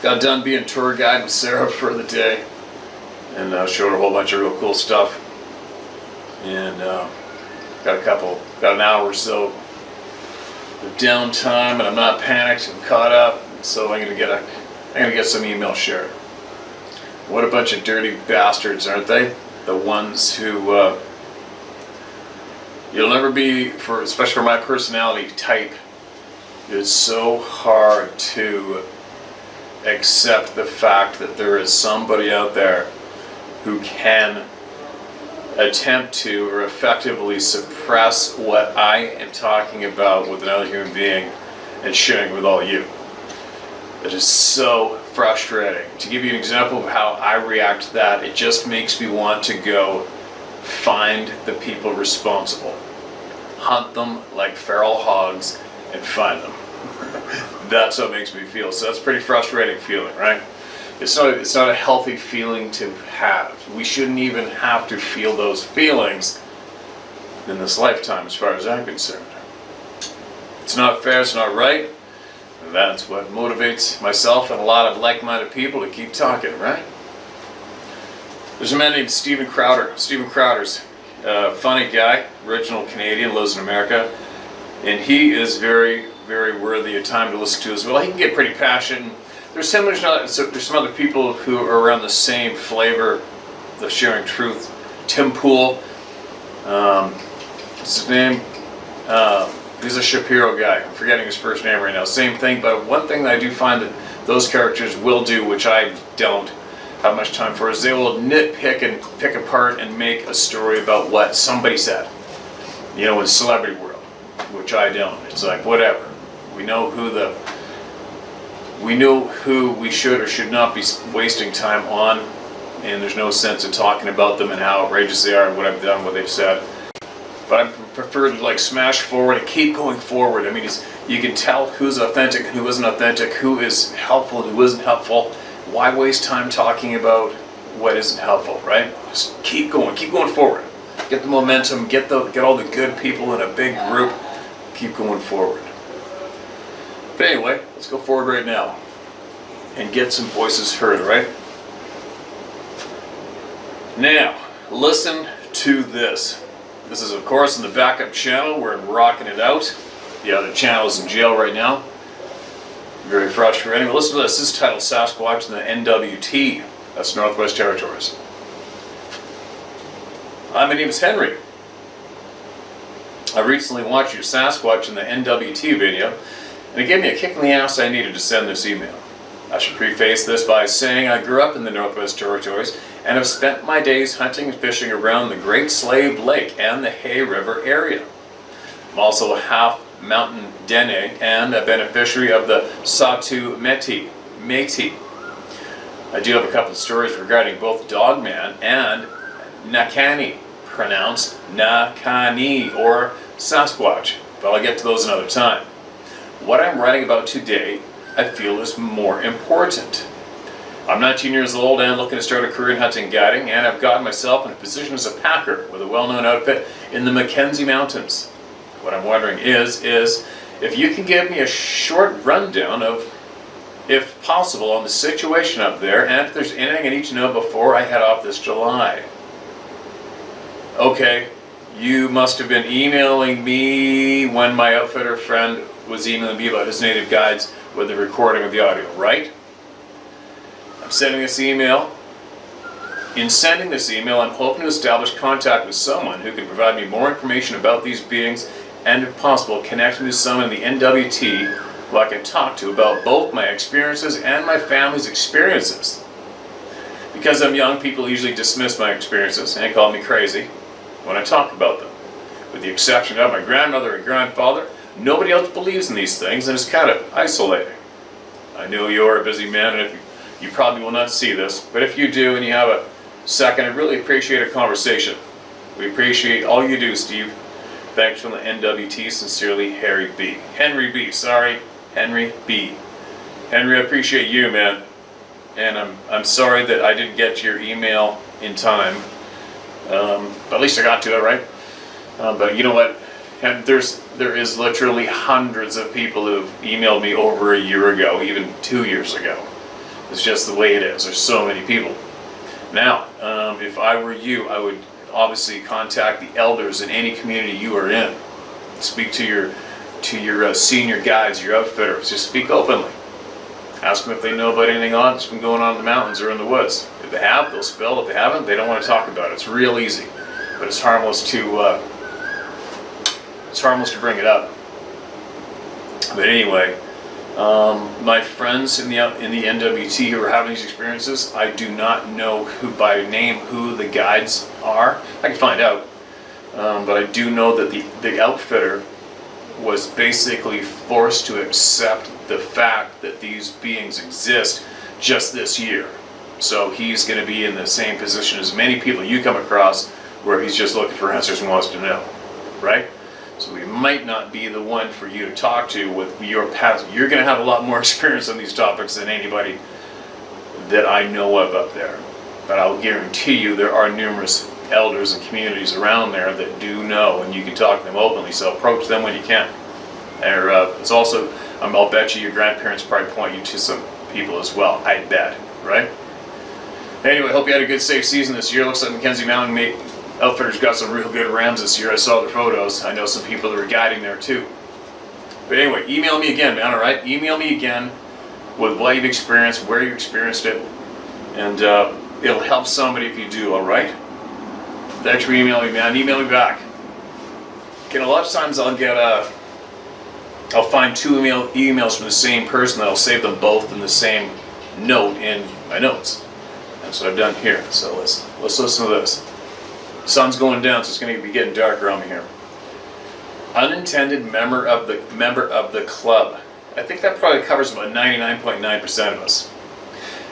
Got done being tour guide with Sarah for the day, and showed her a whole bunch of real cool stuff. And got an hour or so of downtime, and I'm not panicked. I'm caught up, so I'm gonna get some emails shared. What a bunch of dirty bastards, aren't they? The ones who you'll never be, especially for my personality type. It's so hard to accept the fact that there is somebody out there who can attempt to or effectively suppress what I am talking about with another human being and sharing with all you. It is so frustrating. To give you an example of how I react to that, it just makes me want to go find the people responsible, hunt them like feral hogs, and find them. That's what makes me feel. So that's a pretty frustrating feeling, right? It's not a healthy feeling to have. We shouldn't even have to feel those feelings in this lifetime, as far as I'm concerned. It's not fair, it's not right. And that's what motivates myself and a lot of like-minded people to keep talking, right? There's a man named Steven Crowder. Steven Crowder's a funny guy, original Canadian, lives in America, and he is very, very worthy of time to listen to as well. He can get pretty passionate. There's some other people who are around the same flavor of sharing truth. Tim Pool, what's his name? He's a Shapiro guy. I'm forgetting his first name right now. Same thing, but one thing that I do find that those characters will do, which I don't have much time for, is they will nitpick and pick apart and make a story about what somebody said. You know, in celebrity world, which I don't. It's like, whatever. We know who we should or should not be wasting time on, and there's no sense in talking about them and how outrageous they are and what I've done, what they've said. But I prefer to smash forward and keep going forward. I mean, you can tell who's authentic and who isn't authentic, who is helpful and who isn't helpful. Why waste time talking about what isn't helpful, right? Just keep going forward. Get the momentum, get all the good people in a big group, keep going forward. But anyway, let's go forward right now and get some voices heard, right? Now, listen to this. This is, of course, in the backup channel. We're rocking it out. The other channel is in jail right now. Very frustrating. But listen to this. This is titled Sasquatch in the NWT. That's Northwest Territories. Hi, my name is Henry. I recently watched your Sasquatch in the NWT video, and it gave me a kick in the ass I needed to send this email. I should preface this by saying I grew up in the Northwest Territories and have spent my days hunting and fishing around the Great Slave Lake and the Hay River area. I'm also a half Mountain Dene and a beneficiary of the Sato Métis. I do have a couple of stories regarding both Dogman and Nakani, pronounced Nakani or Sasquatch, but I'll get to those another time. What I'm writing about today, I feel, is more important. I'm 19 years old and looking to start a career in hunting and guiding, and I've gotten myself in a position as a packer with a well-known outfit in the Mackenzie Mountains. What I'm wondering is if you can give me a short rundown of, if possible, on the situation up there, and if there's anything I need to know before I head off this July. Okay, you must have been emailing me when my outfitter friend was emailing me about his native guides with the recording of the audio, right? I'm sending this email. In sending this email, I'm hoping to establish contact with someone who can provide me more information about these beings and, if possible, connect me with someone in the NWT who I can talk to about both my experiences and my family's experiences. Because I'm young, people usually dismiss my experiences and call me crazy when I talk about them. With the exception of my grandmother and grandfather, nobody else believes in these things, and it's kind of isolating. I know you're a busy man, and you probably will not see this, but if you do and you have a second, I'd really appreciate a conversation. We appreciate all you do, Steve. Thanks from the NWT. Sincerely, Henry B. Henry B. Henry B. Henry, I appreciate you, man. And I'm sorry that I didn't get your email in time. But at least I got to it, right? But you know what? And there is literally hundreds of people who've emailed me over a year ago, even 2 years ago. It's just the way it is. There's so many people. Now, if I were you, I would obviously contact the elders in any community you are in. Speak to your senior guides, your outfitters. Just speak openly. Ask them if they know about anything odd that's been going on in the mountains or in the woods. If they have, they'll spill. If they haven't, they don't want to talk about it. It's real easy, but it's harmless to bring it up. But anyway, my friends in the NWT who are having these experiences, I do not know by name who the guides are. I can find out, but I do know that the outfitter was basically forced to accept the fact that these beings exist just this year. So he's going to be in the same position as many people you come across, where he's just looking for answers and wants to know, right? So we might not be the one for you to talk to with your past. You're going to have a lot more experience on these topics than anybody that I know of up there. But I'll guarantee you there are numerous elders and communities around there that do know, and you can talk to them openly. So approach them when you can. It's also, I'll bet you your grandparents probably point you to some people as well. I bet, right? Anyway, hope you had a good, safe season this year. Looks like Mackenzie Mountain Outfitters got some real good rams this year. I saw the photos. I know some people that were guiding there too. But anyway, email me again, man, all right? Email me again with what you've experienced, where you experienced it, and it'll help somebody if you do, all right? Thanks for emailing me, man. Email me back. Okay, a lot of times I'll find two emails from the same person that I'll save them both in the same note in my notes. That's what I've done here. So let's listen to this. Sun's going down, so it's going to be getting dark around me here. Unintended member of the club. I think that probably covers about 99.9% of us.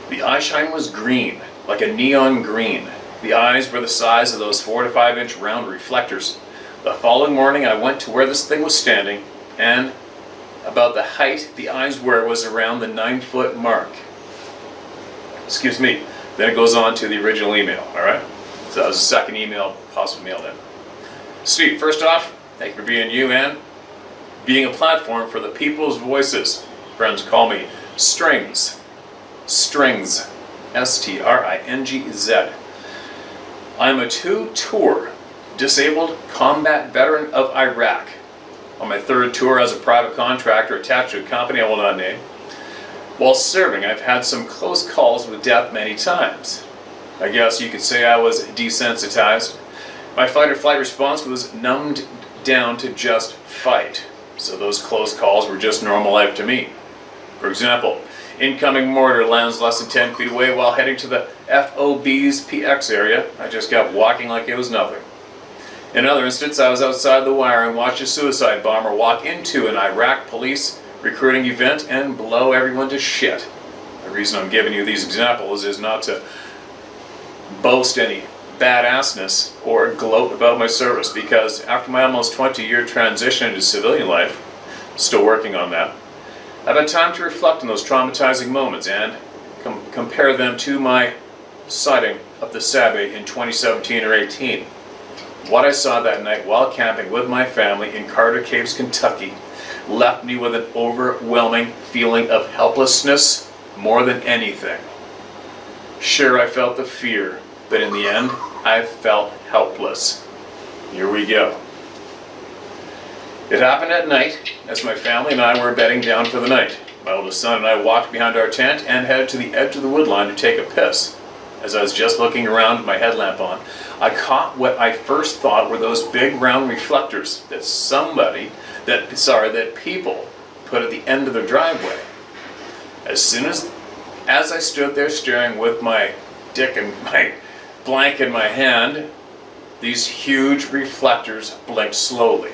The eye shine was green, like a neon green. The eyes were the size of those 4 to 5 inch round reflectors. The following morning I went to where this thing was standing, and about the height the eyes were was around the 9-foot mark. Excuse me. Then it goes on to the original email, alright? So that was the second email possibly mailed in. Steve, first off, thank you for being you and being a platform for the people's voices. Friends call me Strings. Strings. S-T-R-I-N-G-Z. I'm a two-tour disabled combat veteran of Iraq. On my third tour as a private contractor attached to a company I will not name. While serving, I've had some close calls with death many times. I guess you could say I was desensitized. My fight or flight response was numbed down to just fight. So those close calls were just normal life to me. For example, incoming mortar lands less than 10 feet away while heading to the FOB's PX area. I just kept walking like it was nothing. In another instance, I was outside the wire and watched a suicide bomber walk into an Iraq police recruiting event and blow everyone to shit. The reason I'm giving you these examples is not to boast any badassness or gloat about my service, because after my almost 20-year transition into civilian life, still working on that, I've had time to reflect on those traumatizing moments and compare them to my sighting of the Sabe in 2017 or 18. What I saw that night while camping with my family in Carter Caves, Kentucky, left me with an overwhelming feeling of helplessness more than anything. Sure, I felt the fear, but in the end, I felt helpless. Here we go. It happened at night as my family and I were bedding down for the night. My oldest son and I walked behind our tent and headed to the edge of the woodline to take a piss. As I was just looking around with my headlamp on, I caught what I first thought were those big round reflectors that people put at the end of their driveway. As I stood there staring with my dick and my blank in my hand, these huge reflectors blinked slowly,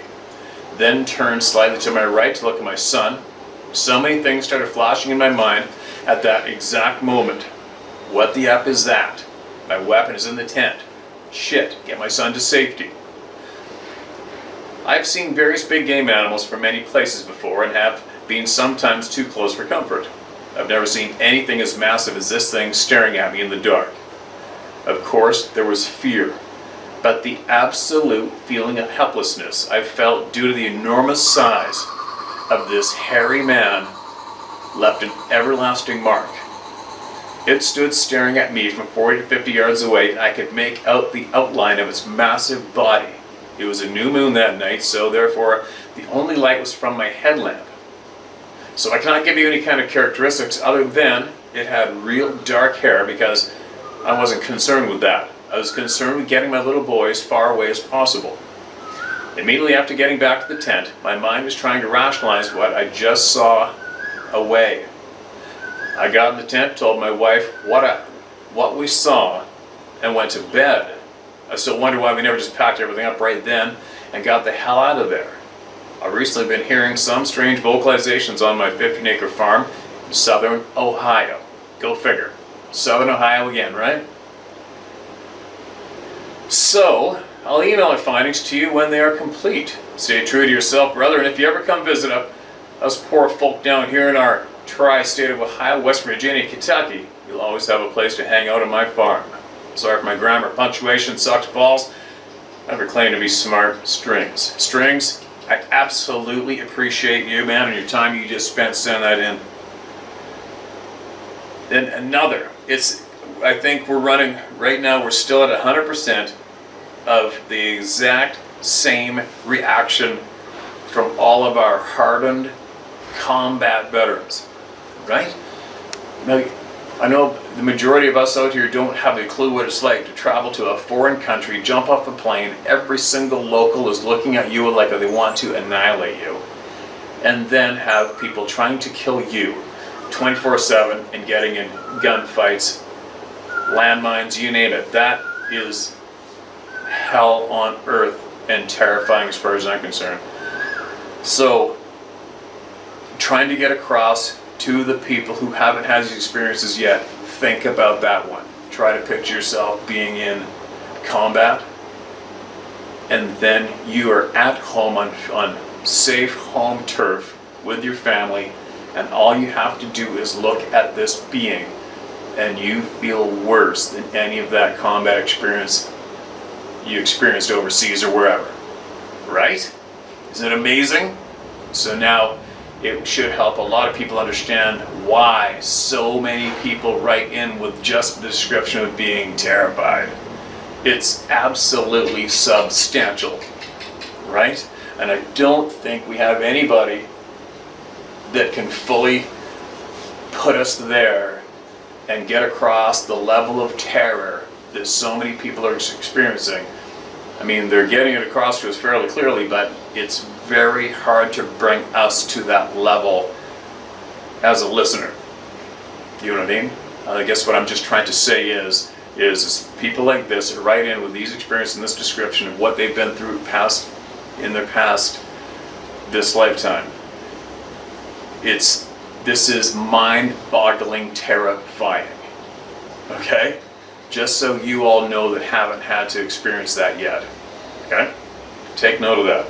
then turned slightly to my right to look at my son. So many things started flashing in my mind at that exact moment. What the F is that? My weapon is in the tent. Shit, get my son to safety. I've seen various big game animals from many places before and have been sometimes too close for comfort. I've never seen anything as massive as this thing staring at me in the dark. Of course, there was fear, but the absolute feeling of helplessness I felt due to the enormous size of this hairy man left an everlasting mark. It stood staring at me from 40 to 50 yards away, and I could make out the outline of its massive body. It was a new moon that night, so therefore the only light was from my headlamp. So I cannot give you any kind of characteristics other than it had real dark hair, because I wasn't concerned with that. I was concerned with getting my little boy as far away as possible. Immediately after getting back to the tent, my mind was trying to rationalize what I just saw away. I got in the tent, told my wife what we saw, and went to bed. I still wonder why we never just packed everything up right then and got the hell out of there. I've recently been hearing some strange vocalizations on my 15-acre farm in southern Ohio. Go figure. Southern Ohio again, right? So, I'll email my findings to you when they are complete. Stay true to yourself, brother, and if you ever come visit us poor folk down here in our tri-state of Ohio, West Virginia, Kentucky, you'll always have a place to hang out on my farm. Sorry for my grammar, punctuation sucks balls. I never claim to be smart. Strings. Strings, I absolutely appreciate you, man, and your time you just spent sending that in. Then another, I think we're running, right now we're still at 100% of the exact same reaction from all of our hardened combat veterans, right? Now, I know the majority of us out here don't have a clue what it's like to travel to a foreign country, jump off a plane, every single local is looking at you like they want to annihilate you, and then have people trying to kill you 24/7 and getting in gunfights, landmines, you name it. That is hell on earth and terrifying as far as I'm concerned. So, trying to get across to the people who haven't had these experiences yet, think about that one. Try to picture yourself being in combat, and then you are at home on safe home turf with your family, and all you have to do is look at this being, and you feel worse than any of that combat experience you experienced overseas or wherever. Right? Isn't it amazing? So now, it should help a lot of people understand why so many people write in with just the description of being terrified. It's absolutely substantial, right? And I don't think we have anybody that can fully put us there and get across the level of terror that so many people are experiencing. I mean, they're getting it across to us fairly clearly, but it's very hard to bring us to that level as a listener. You know what I mean? I guess what I'm just trying to say is people like this write in with these experiences and this description of what they've been through in their past, this lifetime. This is mind-boggling, terrifying. Okay? Just so you all know that haven't had to experience that yet. Okay? Take note of that.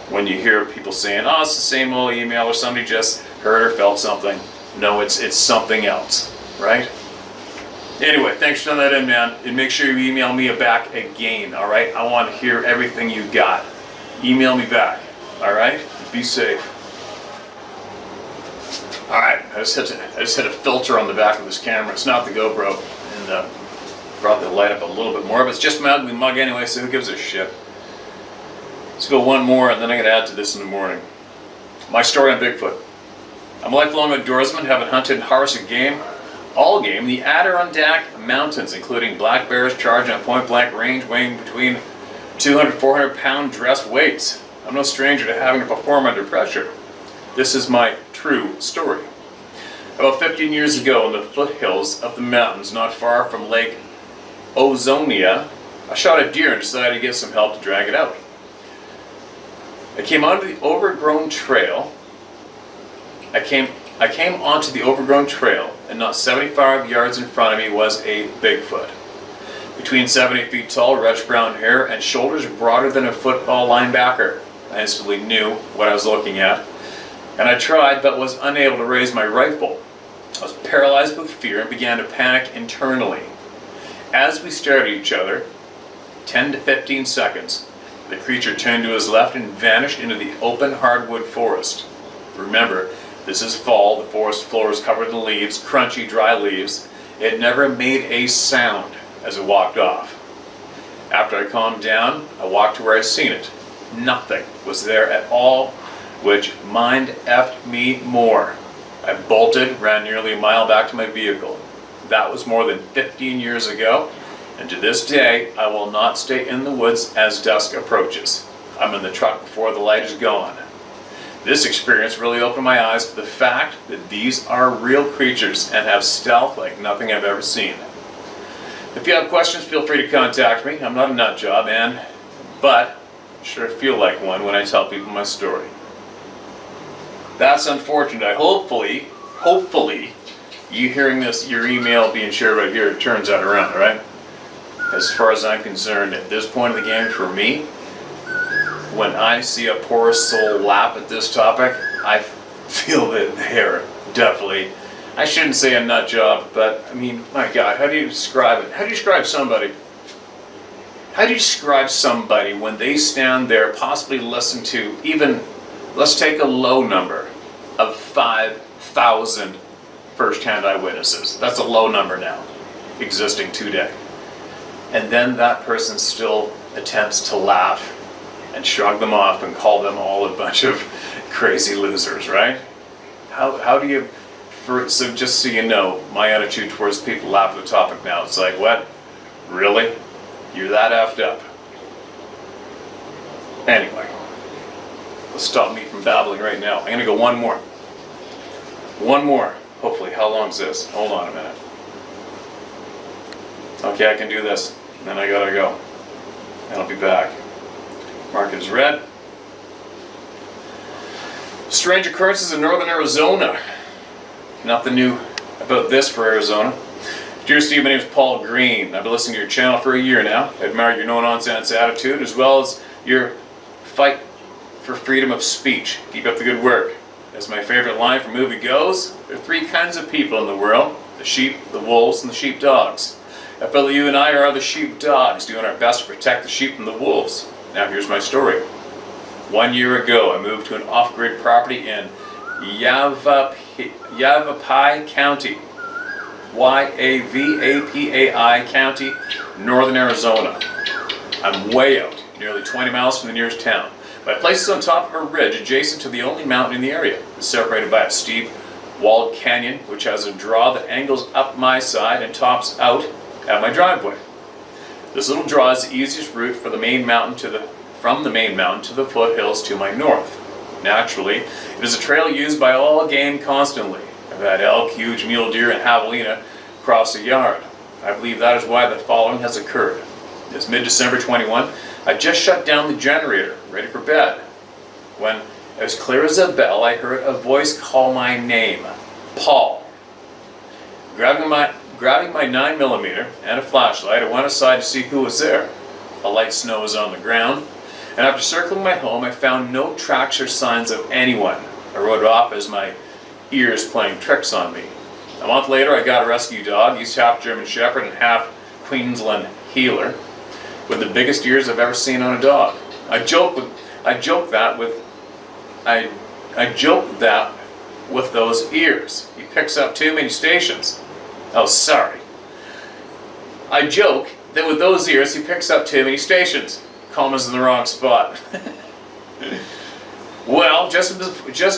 When you hear people saying, oh, it's the same old email, or somebody just heard or felt something. No, it's something else, right? Anyway, thanks for sending that in, man. And make sure you email me back again, all right? I want to hear everything you got. Email me back, all right? Be safe. All right, I just hit a filter on the back of this camera. It's not the GoPro, and brought the light up a little bit more, but it's just my ugly mug anyway, so who gives a shit? Let's go one more, and then I'm going to add to this in the morning. My story on Bigfoot. I'm a lifelong outdoorsman, having hunted and harvested game, all game, in the Adirondack Mountains, including black bears charging at point-blank range, weighing between 200 to 400 pound dress weights. I'm no stranger to having to perform under pressure. This is my true story. About 15 years ago, in the foothills of the mountains, not far from Lake Ozonia, I shot a deer and decided to get some help to drag it out. I came onto the overgrown trail. I came onto the overgrown trail, and not 75 yards in front of me was a Bigfoot. Between 7 and 8 feet tall, reddish brown hair, and shoulders broader than a football linebacker. I instantly knew what I was looking at, and I tried but was unable to raise my rifle. I was paralyzed with fear and began to panic internally. As we stared at each other, 10 to 15 seconds, the creature turned to his left and vanished into the open hardwood forest. Remember, this is fall, the forest floor is covered in leaves, crunchy, dry leaves, It never made a sound as it walked off. After I calmed down, I walked to where I seen it. Nothing was there at all, which mind effed me more. I bolted, ran nearly a mile back to my vehicle. That was more than 15 years ago, and to this day, I will not stay in the woods as dusk approaches. I'm in the truck before the light is gone. This experience really opened my eyes to the fact that these are real creatures and have stealth like nothing I've ever seen. If you have questions, feel free to contact me. I'm not a nut job, but I sure feel like one when I tell people my story. That's unfortunate. Hopefully, you hearing this, your email being shared right here, it turns that around, right? As far as I'm concerned, at this point of the game, for me, when I see a poor soul laugh at this topic, I feel that they're definitely, I shouldn't say a nut job, but I mean, my God, how do you describe it? How do you describe somebody? How do you describe somebody when they stand there, possibly listen to even, let's take a low number of 5,000 first-hand eyewitnesses. That's a low number now, existing today. And then that person still attempts to laugh and shrug them off and call them all a bunch of crazy losers, right? How do you, so just so you know, my attitude towards people laugh at the topic now, it's like, what? Really? You're that effed up? Anyway, let's stop me from babbling right now. I'm gonna go one more. One more. Hopefully. How long is this? Hold on a minute. Okay, I can do this. And then I gotta go. And I'll be back. Mark it as red. Strange occurrences in northern Arizona. Nothing new about this for Arizona. Dear Steve, my name is Paul Green. I've been listening to your channel for a year now. I admire your no-nonsense attitude as well as your fight for freedom of speech. Keep up the good work. As my favorite line from the movie goes, there are three kinds of people in the world: the sheep, the wolves, and the sheepdogs. I feel that you and I are the sheepdogs, doing our best to protect the sheep from the wolves. Now here's my story. 1 year ago, I moved to an off-grid property in Yavapai County, Yavapai County, northern Arizona. I'm way out, nearly 20 miles from the nearest town. My place is on top of a ridge adjacent to the only mountain in the area. It's separated by a steep, walled canyon, which has a draw that angles up my side and tops out at my driveway. This little draw is the easiest route for the main mountain from the main mountain to the foothills to my north. Naturally, it is a trail used by all game constantly. I've had elk, huge mule deer, and javelina cross the yard. I believe that is why the following has occurred. It's mid-December 21. I just shut down the generator, ready for bed. When, as clear as a bell, I heard a voice call my name, Paul. Grabbing my 9mm and a flashlight, I went aside to see who was there. A light snow was on the ground, and after circling my home, I found no tracks or signs of anyone. I rode off as my ears playing tricks on me. A month later, I got a rescue dog. He's half German Shepherd and half Queensland Heeler, with the biggest ears I've ever seen on a dog. I joke that with those ears. He picks up too many stations. Oh, sorry. I joke that with those ears he picks up too many stations. Comma's in the wrong spot. Well, just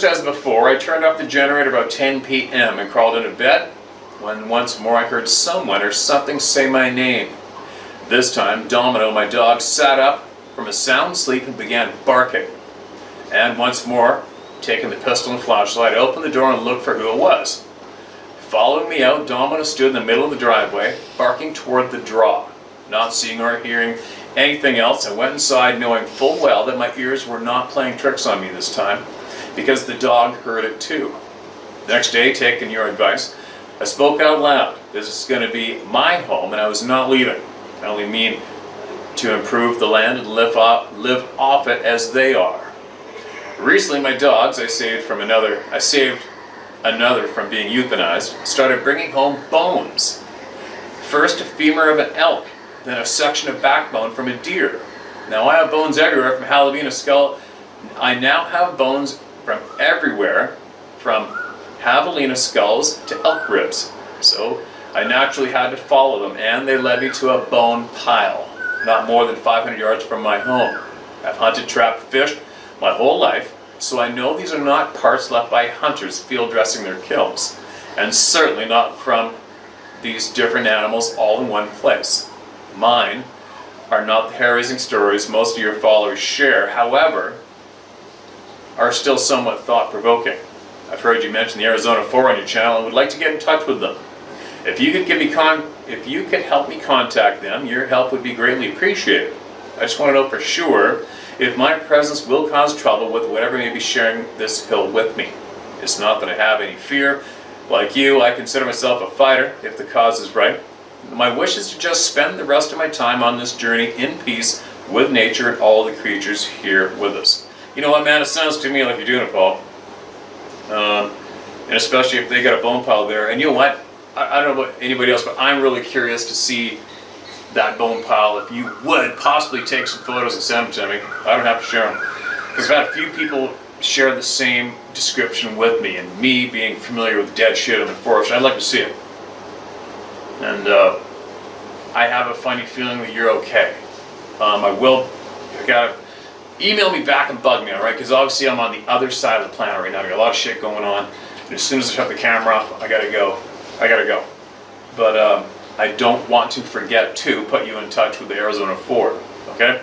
as before, I turned off the generator about 10 p.m. and crawled into bed when once more I heard someone or something say my name. This time, Domino, my dog, sat up from a sound sleep and began barking. And once more, taking the pistol and flashlight, I opened the door and looked for who it was. Following me out, Domino stood in the middle of the driveway, barking toward the draw. Not seeing or hearing anything else, I went inside knowing full well that my ears were not playing tricks on me this time, because the dog heard it too. The next day, taking your advice, I spoke out loud. This is going to be my home and I was not leaving. I only mean to improve the land and live off it as they are. Recently, my dogs, I saved another from being euthanized, started bringing home bones. First a femur of an elk, then a section of backbone from a deer. Now I have bones everywhere from javelina skull. I now have bones from everywhere, from javelina skulls to elk ribs. So I naturally had to follow them, and they led me to a bone pile, not more than 500 yards from my home. I've hunted, trapped, fished my whole life, so I know these are not parts left by hunters field dressing their kills, and certainly not from these different animals all in one place. Mine are not the hair-raising stories most of your followers share, however, are still somewhat thought-provoking. I've heard you mention the Arizona 4 on your channel and would like to get in touch with them. If you could help me contact them, your help would be greatly appreciated. I just want to know for sure if my presence will cause trouble with whatever may be sharing this hill with me. It's not that I have any fear. Like you, I consider myself a fighter if the cause is right. My wish is to just spend the rest of my time on this journey in peace with nature and all the creatures here with us. You know what, man? It sounds to me like you're doing it, Paul. And especially if they got a bone pile there. And you know what? I don't know about anybody else, but I'm really curious to see that bone pile. If you would possibly take some photos and send them to me, I don't have to share them. Because I've had a few people share the same description with me, and me being familiar with dead shit in the forest, I'd like to see it. And I have a funny feeling that you're okay. You gotta email me back and bug me, alright? Because obviously I'm on the other side of the planet right now. I got a lot of shit going on. And as soon as I shut the camera off, I gotta go. But I don't want to forget to put you in touch with the Arizona 4, okay?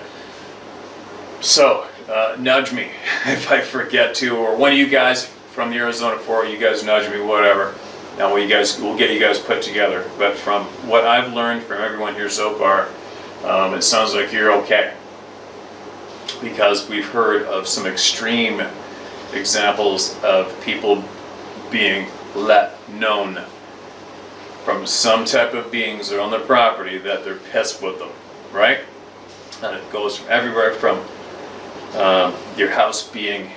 So, nudge me if I forget to, or one of you guys from the Arizona 4, you guys nudge me, whatever. Now we'll get you guys put together. But from what I've learned from everyone here so far, it sounds like you're okay. Because we've heard of some extreme examples of people being let known from some type of beings that are on their property that they're pissed with them, right? And it goes from everywhere from your house getting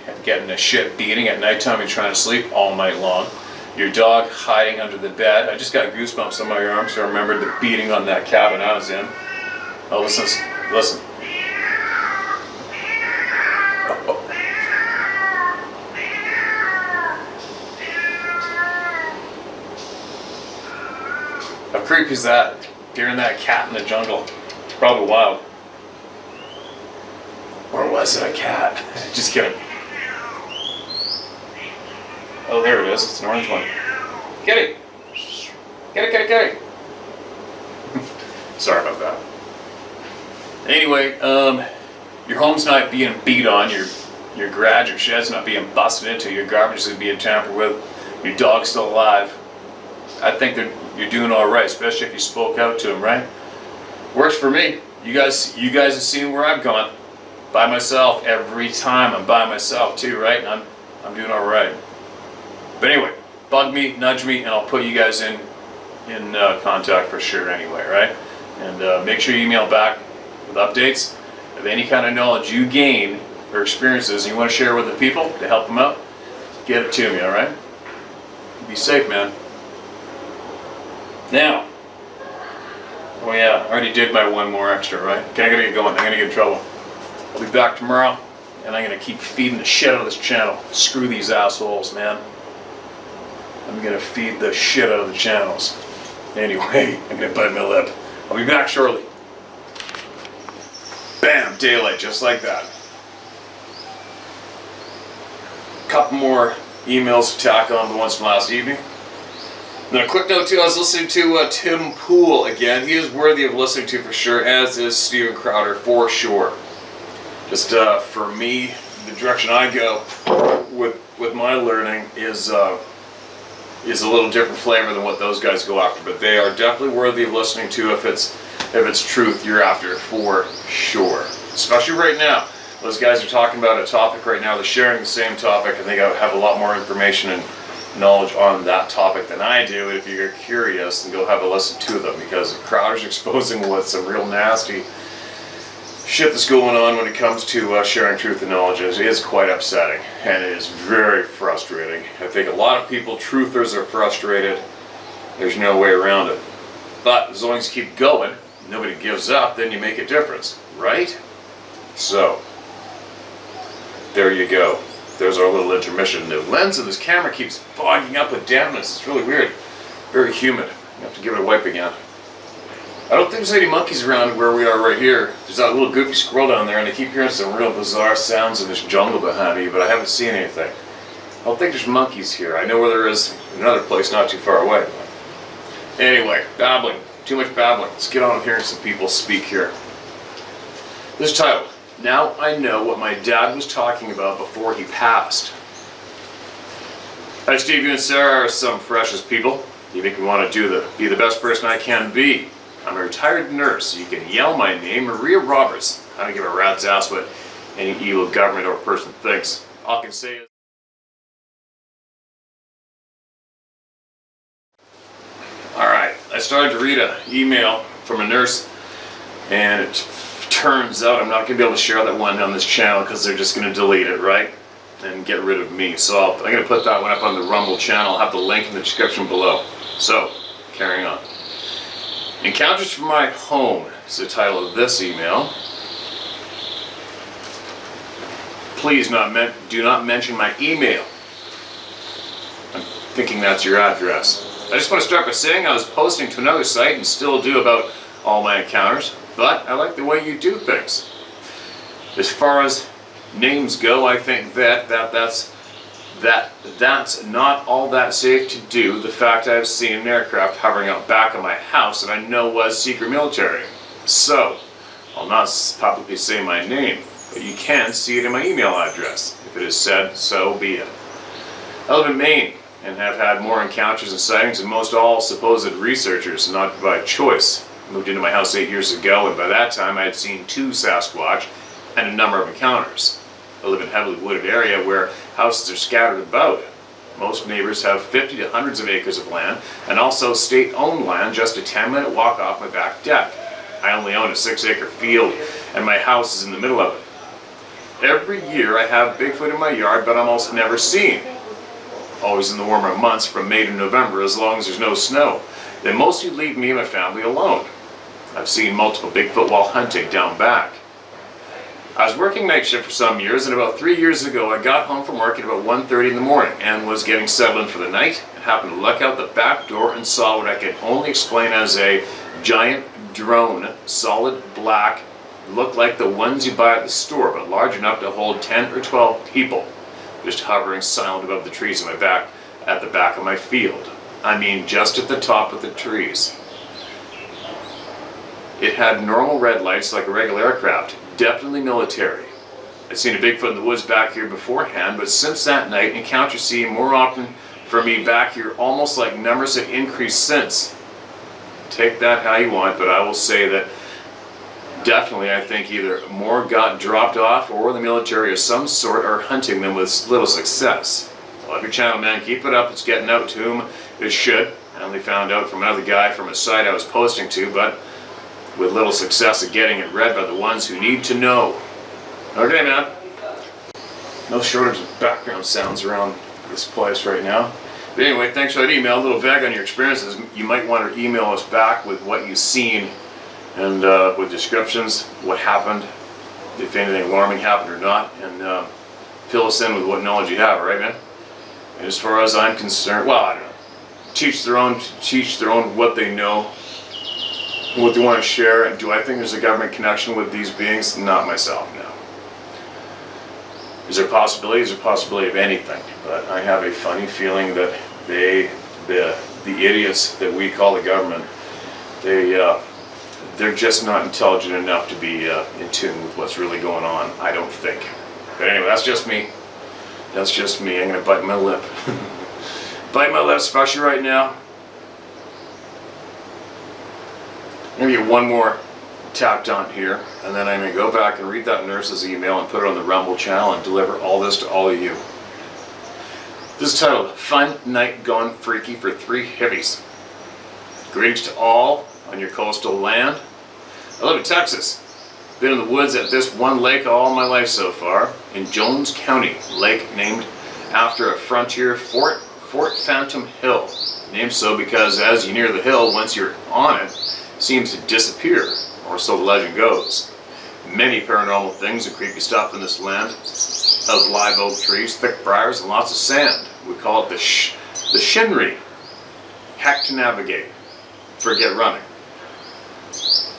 a shit beating at nighttime, you're trying to sleep all night long, your dog hiding under the bed. I just got goosebumps on my arm, so I remembered the beating on that cabin I was in. Oh, listen. How creepy is that? Hearing that cat in the jungle. It's probably wild. Or was it a cat? Just kidding. Oh, there it is. It's an orange one. Get it! Get it! Sorry about that. Anyway, your home's not being beat on, your garage or shed's not being busted into, your garbage isn't being tampered with, your dog's still alive. I think you're doing all right, especially if you spoke out to him, right? Works for me. You guys have seen where I've gone. By myself every time. I'm by myself too, right? And I'm doing all right. But anyway, bug me, nudge me, and I'll put you guys in contact for sure anyway, right? And make sure you email back with updates of any kind of knowledge you gain or experiences and you want to share with the people to help them out. Get it to me, all right? Be safe, man. Now, oh yeah, I already did my one more extra, right? Okay, I gotta get going. I'm gonna get in trouble. I'll be back tomorrow, and I'm gonna keep feeding the shit out of this channel. Screw these assholes, man. I'm gonna feed the shit out of the channels. Anyway, I'm gonna bite my lip. I'll be back shortly. Bam, daylight, just like that. Couple more emails to tack on the ones from last evening. Now, a quick note too, I was listening to Tim Pool again. He is worthy of listening to for sure, as is Steven Crowder for sure. Just for me, the direction I go with my learning is a little different flavor than what those guys go after. But they are definitely worthy of listening to if it's truth you're after for sure. Especially right now, those guys are talking about a topic right now. They're sharing the same topic, and they have a lot more information and knowledge on that topic than I do. If you're curious, then go have a listen to them, because Crowder's exposing what's some real nasty shit that's going on when it comes to sharing truth and knowledge. It is quite upsetting, and it is very frustrating. I think a lot of people, truthers, are frustrated. There's no way around it. But as long as you keep going, nobody gives up, then you make a difference, right? So, there you go. There's our little intermission. The lens of this camera keeps fogging up with dampness. It's really weird. Very humid. You have to give it a wipe again. I don't think there's any monkeys around where we are right here. There's that little goofy squirrel down there, and I keep hearing some real bizarre sounds in this jungle behind me, but I haven't seen anything. I don't think there's monkeys here. I know where there is in another place not too far away. Anyway, babbling. Too much babbling. Let's get on hearing some people speak here. This is titled, Now I Know What My Dad Was Talking About Before He Passed. Hi Steve, you and Sarah are some precious people. You make me want to be the best person I can be. I'm a retired nurse. You can yell my name, Maria Roberts. I don't give a rat's ass what any evil government or person thinks. All I can say is, alright, I started to read an email from a nurse, and it turns out I'm not going to be able to share that one on this channel because they're just going to delete it, right? And get rid of me. So I'm going to put that one up on the Rumble channel. I'll have the link in the description below. So, carrying on. Encounters from My Home is the title of this email. Please do not mention my email. I'm thinking that's your address. I just want to start by saying I was posting to another site and still do about all my encounters, but I like the way you do things. As far as names go, I think that's not all that safe to do. The fact I've seen an aircraft hovering out back of my house that I know was secret military. So, I'll not publicly say my name, but you can see it in my email address. If it is said, so be it. I live in Maine and have had more encounters and sightings than most all supposed researchers, not by choice. I moved into my house 8 years ago, and by that time I had seen 2 Sasquatch and a number of encounters. I live in a heavily wooded area where houses are scattered about. Most neighbors have 50 to hundreds of acres of land, and also state-owned land just a 10-minute walk off my back deck. I only own a 6-acre field, and my house is in the middle of it. Every year I have Bigfoot in my yard, but almost never seen. Always in the warmer months from May to November, as long as there's no snow. They mostly leave me and my family alone. I've seen multiple Bigfoot while hunting down back. I was working night shift for some years, and about 3 years ago I got home from work at about 1:30 in the morning and was getting settled in for the night and happened to look out the back door and saw what I can only explain as a giant drone, solid black, looked like the ones you buy at the store, but large enough to hold 10 or 12 people, just hovering silent above the trees at the back of my field. I mean, just at the top of the trees. It had normal red lights like a regular aircraft. Definitely military. I'd seen a Bigfoot in the woods back here beforehand, but since that night, encounters seem more often for me back here, almost like numbers have increased since. Take that how you want, but I will say that definitely I think either more got dropped off or the military of some sort are hunting them with little success. I love your channel, man. Keep it up. It's getting out to whom it should. I only found out from another guy from a site I was posting to, but with little success at getting it read by the ones who need to know. Okay, man. No shortage of background sounds around this place right now. But anyway, thanks for that email. A little vague on your experiences. You might want to email us back with what you've seen and with descriptions, what happened, if anything alarming happened or not, and fill us in with what knowledge you have, all right, man? And as far as I'm concerned, well, I don't know. Teach their own what they know, what they want to share. And do I think there's a government connection with these beings? Not myself, no. Is there possibility? Is there possibility of anything? But I have a funny feeling that the idiots that we call the government, they're just not intelligent enough to be in tune with what's really going on, I don't think. But anyway, that's just me. That's just me. I'm going to bite my lip. Bite my lip, especially right now. I'm going to get one more tacked on here, and then I'm going to go back and read that nurse's email and put it on the Rumble channel and deliver all this to all of you. This is titled, Fun Night Gone Freaky for 3 Hippies. Greetings to all on your coastal land. I live in Texas. Been in the woods at this one lake all my life so far, in Jones County, lake named after a frontier fort, Fort Phantom Hill. Named so because as you near the hill, once you're on it, seems to disappear, or so the legend goes. Many paranormal things and creepy stuff in this land of live oak trees, thick briars, and lots of sand. We call it the Shinri. Heck to navigate. forget running.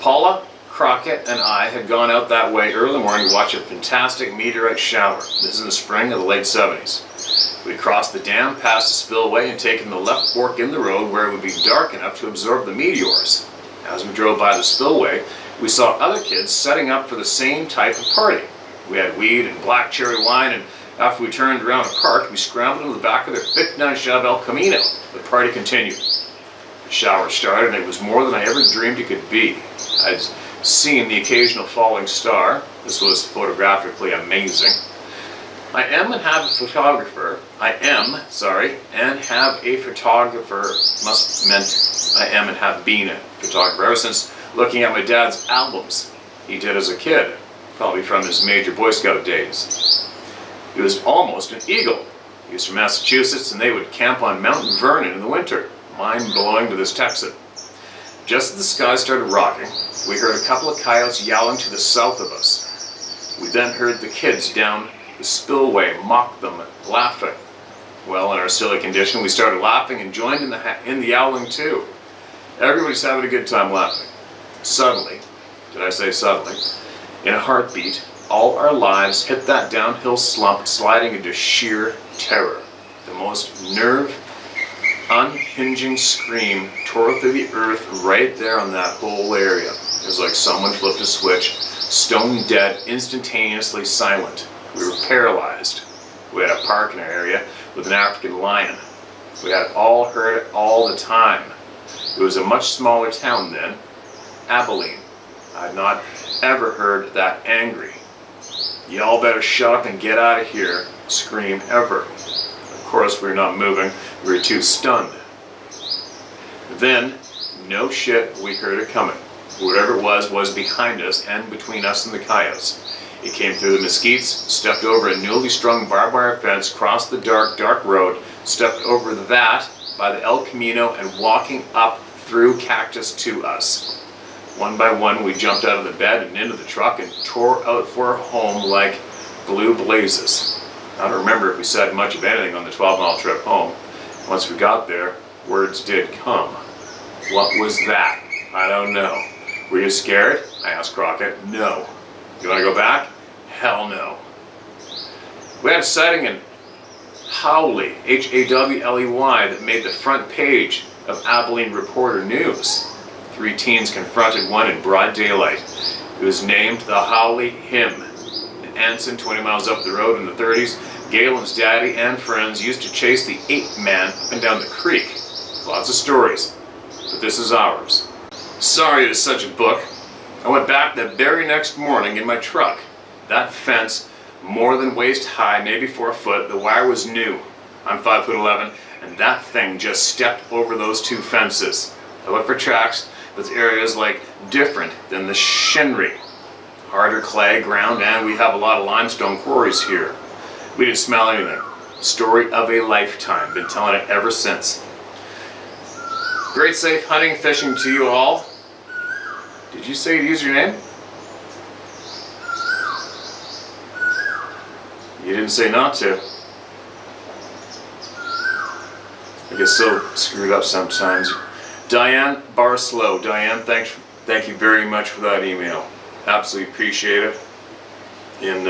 Paula, Crockett, and I had gone out that way early morning to watch a fantastic meteorite shower. This is in the spring of the late 70s. We crossed the dam, passed the spillway, and taken the left fork in the road where it would be dark enough to absorb the meteors. As we drove by the spillway, we saw other kids setting up for the same type of party. We had weed and black cherry wine, and after we turned around and parked, we scrambled into the back of their 59 Chevy El Camino. The party continued. The shower started, and it was more than I ever dreamed it could be. I'd seen the occasional falling star. This was photographically amazing. I am and have a photographer. Must meant I am and have been a photographer ever since looking at my dad's albums he did as a kid, probably from his major Boy Scout days. He was almost an eagle. He was from Massachusetts, and they would camp on Mount Vernon in the winter. Mind-blowing to this Texan. Just as the sky started rocking, we heard a couple of coyotes yowling to the south of us. We then heard the kids down the spillway mock them, laughing. Well, in our silly condition, we started laughing and joined in the yowling too. Everybody's having a good time laughing. Suddenly, did I say suddenly, in a heartbeat, all our lives hit that downhill slump, sliding into sheer terror. The most unhinging scream tore through the earth right there on that whole area. It was like someone flipped a switch, stone dead, instantaneously silent. We were paralyzed. We had a park in our area with an African lion. We had all heard it all the time. It was a much smaller town then, Abilene. I had not ever heard that angry. Y'all better shut up and get out of here, scream ever. Of course, we were not moving. We were too stunned. Then, no shit, we heard it coming. Whatever it was behind us and between us and the coyotes. It came through the mesquites, stepped over a newly strung barbed wire fence, crossed the dark road, stepped over that by the El Camino, and walking up through cactus to us. One by one, we jumped out of the bed and into the truck and tore out for our home like blue blazes. I don't remember if we said much of anything on the 12-mile trip home. Once we got there, words did come. What was that? I don't know. Were you scared? I asked Crockett. No. You want to go back? Hell no. We had a sighting in Hawley, Hawley, that made the front page of Abilene Reporter News. 3 teens confronted one in broad daylight. It was named the Hawley Hymn. In Anson, 20 miles up the road in the 30s, Galen's daddy and friends used to chase the ape man up and down the creek. Lots of stories, but this is ours. Sorry it is such a book. I went back the very next morning in my truck. That fence, more than waist high, maybe 4 foot, the wire was new. I'm 5'11", and that thing just stepped over those 2 fences. I looked for tracks with areas like different than the shinry. Harder clay ground, and we have a lot of limestone quarries here. We didn't smell anything. Story of a lifetime. Been telling it ever since. Great safe hunting, fishing to you all. Did you say to use your name? You didn't say not to. I get so screwed up sometimes. Diane Barslow. Diane, thank you very much for that email. Absolutely appreciate it. And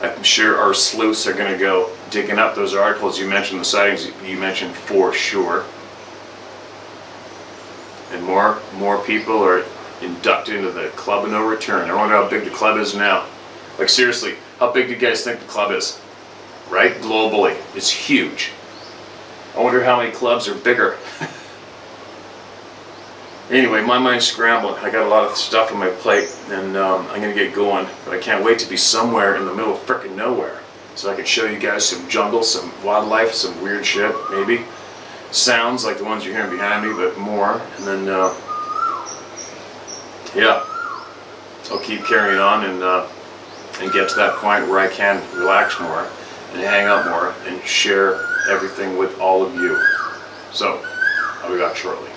I'm sure our sleuths are going to go digging up those articles you mentioned, the sightings you mentioned for sure. And more people are inducted into the Club of No Return. I wonder how big the club is now. Like seriously, how big do you guys think the club is? Right? Globally, it's huge. I wonder how many clubs are bigger. Anyway, my mind's scrambling. I got a lot of stuff on my plate, and I'm going to get going. But I can't wait to be somewhere in the middle of frickin' nowhere, so I can show you guys some jungle, some wildlife, some weird shit, maybe. Sounds like the ones you're hearing behind me, but more. And then, yeah, I'll keep carrying on and get to that point where I can relax more and hang out more and share everything with all of you. So, I'll be back shortly.